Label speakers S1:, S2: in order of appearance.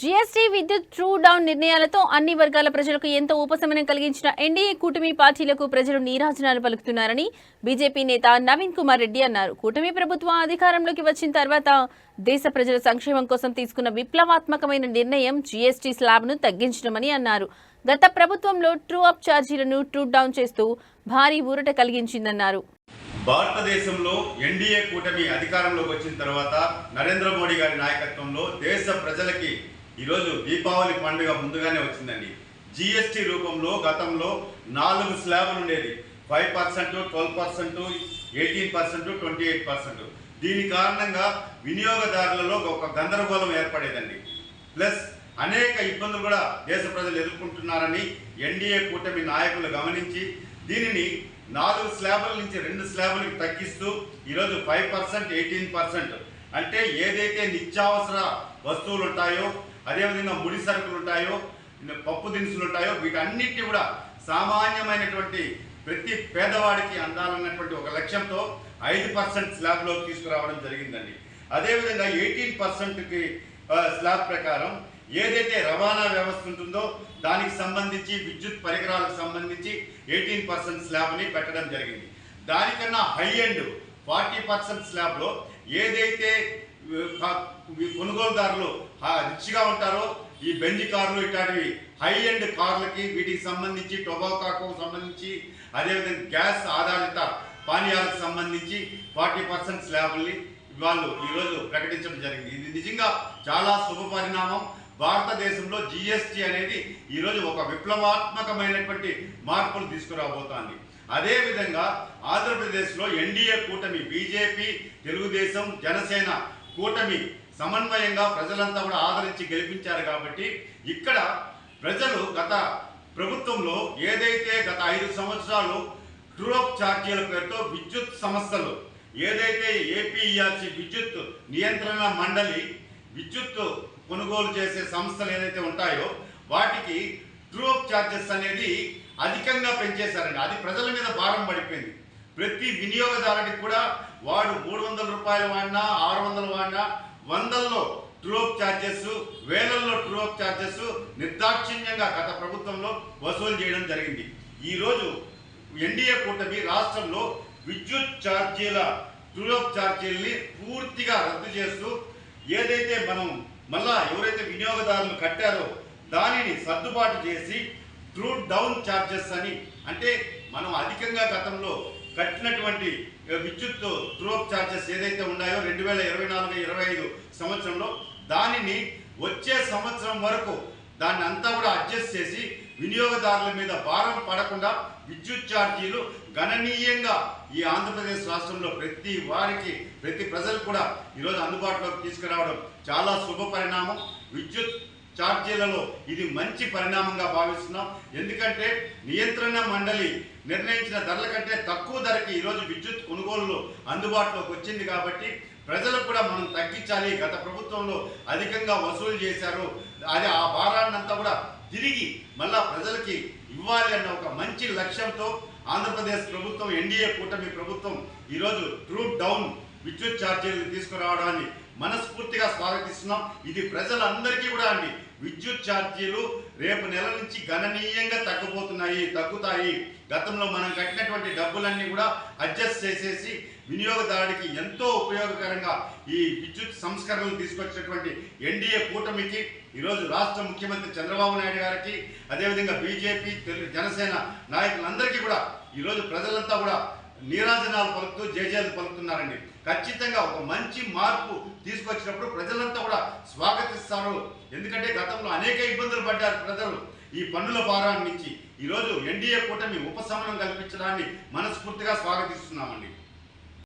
S1: GST విద్యుత్ true down నిర్ణయాలతో అన్ని వర్గాల ప్రజలకు ఎంతో ఉపశమనం కలిగించిన ఎన్డీఏ కూటమి పార్టీలకు ప్రజలు నీరాజనాలు పలుకుతున్నారని బీజేపీ నేత నవీన్ కుమార్ రెడ్డి అన్నారు. కూటమి ప్రభుత్వం అధికారంలోకి వచ్చిన తర్వాత దేశ ప్రజల సంక్షేమం కోసం తీసుకున్న విప్లవాత్మకమైన నిర్ణయం జీఎస్టీ స్లాబ్ను తగ్గించడమని అన్నారు. గత ప్రభుత్వంలో ట్రూ అప్ ఛార్జీలను ట్రూ డౌన్ చేస్తూ భారీ ఊరట కలిగించిందన్నారు.
S2: భారతదేశంలో ఎన్డీఏ కూటమి అధికారంలోకి వచ్చిన తర్వాత నరేంద్ర మోడీ గారి నాయకత్వంలో దేశ ప్రజలకి ఈరోజు దీపావళి పండుగ ముందుగానే వచ్చిందండి. జిఎస్టీ రూపంలో గతంలో 4 స్లాబులు ఉండేది. 5%, 12%, 18%, 28%. దీని కారణంగా వినియోగదారులలో ఒక గందరగోళం ఏర్పడేదండి. ప్లస్ అనేక ఇబ్బందులు కూడా దేశ ప్రజలు ఎదుర్కొంటున్నారని ఎన్డీఏ కూటమి నాయకులు గమనించి దీనిని 4 స్లాబుల నుంచి 2 స్లాబులకు తగ్గిస్తూ ఈరోజు 5%, 18%, అంటే ఏదైతే నిత్యావసర వస్తువులు ఉంటాయో, అదేవిధంగా ముడి సరుకులు ఉంటాయో, పప్పు దినుసులు ఉంటాయో, వీటన్నిటిని కూడా సామాన్యమైనటువంటి ప్రతి పేదవాడికి అందాలన్నటువంటి ఒక లక్ష్యంతో 5% స్లాబ్లోకి తీసుకురావడం జరిగిందండి. అదేవిధంగా 18%కి స్లాబ్ ప్రకారం ఏదైతే రవాణా వ్యవస్థ ఉంటుందో దానికి సంబంధించి విద్యుత్ పరికరాలకు సంబంధించి 18% స్లాబ్ని పెట్టడం జరిగింది. దానికన్నా హై ఎండ్ 40% స్లాబ్లో ఏదైతే కొనుగోలుదారులు రిచ్గా ఉంటారో, ఈ బెంజ్ కార్లు ఇట్లాంటివి హై ఎండ్ కార్లకి వీటికి సంబంధించి టొబాకోకు సంబంధించి అదేవిధంగా గ్యాస్ ఆధారిత పానీయాలకు సంబంధించి 40% స్లాబ్ని వాళ్ళు ఈరోజు ప్రకటించడం జరిగింది. ఇది నిజంగా చాలా శుభ పరిణామం. భారతదేశంలో జిఎస్టీ అనేది ఈరోజు ఒక విప్లవాత్మకమైనటువంటి మార్పులు తీసుకురాబోతోంది. అదేవిధంగా ఆంధ్రప్రదేశ్లో ఎన్డీఏ కూటమి బీజేపీ, తెలుగుదేశం, జనసేన కూటమి సమన్వయంగా ప్రజలంతా కూడా ఆదరించి గెలిపించారు. కాబట్టి ఇక్కడ ప్రజలు గత ప్రభుత్వంలో ఏదైతే గత 5 సంవత్సరాలు ట్రూ-అప్ ఛార్జీల పేరుతో విద్యుత్ సంస్థలు ఏదైతే ఏపీఈఆర్సీ విద్యుత్ నియంత్రణ మండలి విద్యుత్ కొనుగోలు చేసే సంస్థలు ఏదైతే ఉంటాయో వాటికి ట్రూ-అప్ ఛార్జెస్ అనేది అధికంగా పెంచేశారండి. అది ప్రజల మీద భారం పడిపోయింది. ప్రతి వినియోగదారుడికి కూడా వాడు 300 రూపాయలు వాడినా, 600 వాడినా, 100లో ట్రూ-అప్ ఛార్జెస్, వేలల్లో ట్రూ-అప్ ఛార్జెస్ నిర్దాక్షిణ్యంగా గత ప్రభుత్వంలో వసూలు చేయడం జరిగింది. ఈరోజు ఎన్డీఏ కూటమి రాష్ట్రంలో విద్యుత్ ఛార్జీల ట్రూ-అప్ ఛార్జీల్ని పూర్తిగా రద్దు చేస్తూ ఏదైతే మనం మళ్ళా ఎవరైతే వినియోగదారులు కట్టారో దానిని సర్దుబాటు చేసి ట్రూ డౌన్ ఛార్జెస్ అని, అంటే మనం అధికంగా గతంలో కట్టినటువంటి విద్యుత్ ట్రూ-అప్ ఛార్జెస్ ఏదైతే ఉన్నాయో 2024-25 సంవత్సరంలో దానిని వచ్చే సంవత్సరం వరకు దాన్ని అంతా కూడా అడ్జస్ట్ చేసి వినియోగదారుల మీద భారం పడకుండా విద్యుత్ ఛార్జీలు గణనీయంగా ఈ ఆంధ్రప్రదేశ్ రాష్ట్రంలో ప్రతి వారికి, ప్రతి ప్రజలు కూడా ఈరోజు అందుబాటులోకి తీసుకురావడం చాలా శుభ పరిణామం. విద్యుత్ ఛార్జీలలో ఇది మంచి పరిణామంగా భావిస్తున్నాం. ఎందుకంటే నియంత్రణ మండలి నిర్ణయించిన ధరల కంటే తక్కువ ధరకి ఈరోజు విద్యుత్ కొనుగోలు అందుబాటులోకి వచ్చింది. కాబట్టి ప్రజలకు కూడా మనం తగ్గించాలి. గత ప్రభుత్వంలో అధికంగా వసూలు చేశారు, అది ఆ భారాన్నంతా కూడా తిరిగి మళ్ళా ప్రజలకి ఇవ్వాలి అన్న ఒక మంచి లక్ష్యంతో ఆంధ్రప్రదేశ్ ప్రభుత్వం, ఎన్డీఏ కూటమి ప్రభుత్వం ఈరోజు ట్రూ డౌన్ విద్యుత్ ఛార్జీలను తీసుకురావడాన్ని మనస్ఫూర్తిగా స్వాగతిస్తున్నాం. ఇది ప్రజలందరికీ కూడా అండి, విద్యుత్ ఛార్జీలు రేపు నెల నుంచి గణనీయంగా తగ్గుతాయి. గతంలో మనం కట్టినటువంటి డబ్బులన్నీ కూడా అడ్జస్ట్ చేసేసి వినియోగదారుడికి ఎంతో ఉపయోగకరంగా ఈ విద్యుత్ సంస్కరణలు తీసుకొచ్చినటువంటి ఎన్డీఏ కూటమికి ఈరోజు రాష్ట్ర ముఖ్యమంత్రి చంద్రబాబు నాయుడు గారికి, అదేవిధంగా బీజేపీ, జనసేన నాయకులందరికీ కూడా ఈరోజు ప్రజలంతా కూడా నీరాజనాలు పలుకుతూ జయజయలు పలుకుతున్నారండి. ఖచ్చితంగా ఒక మంచి మార్పు తీసుకొచ్చినప్పుడు ప్రజలంతా కూడా స్వాగతిస్తారు. ఎందుకంటే గతంలో అనేక ఇబ్బందులు పడ్డారు ప్రజలు ఈ పన్నుల భారాన్ని నుంచి. ఈరోజు ఎన్డీఏ కూటమి ఉపశమనం కల్పించడాన్ని మనస్ఫూర్తిగా స్వాగతిస్తున్నామండి.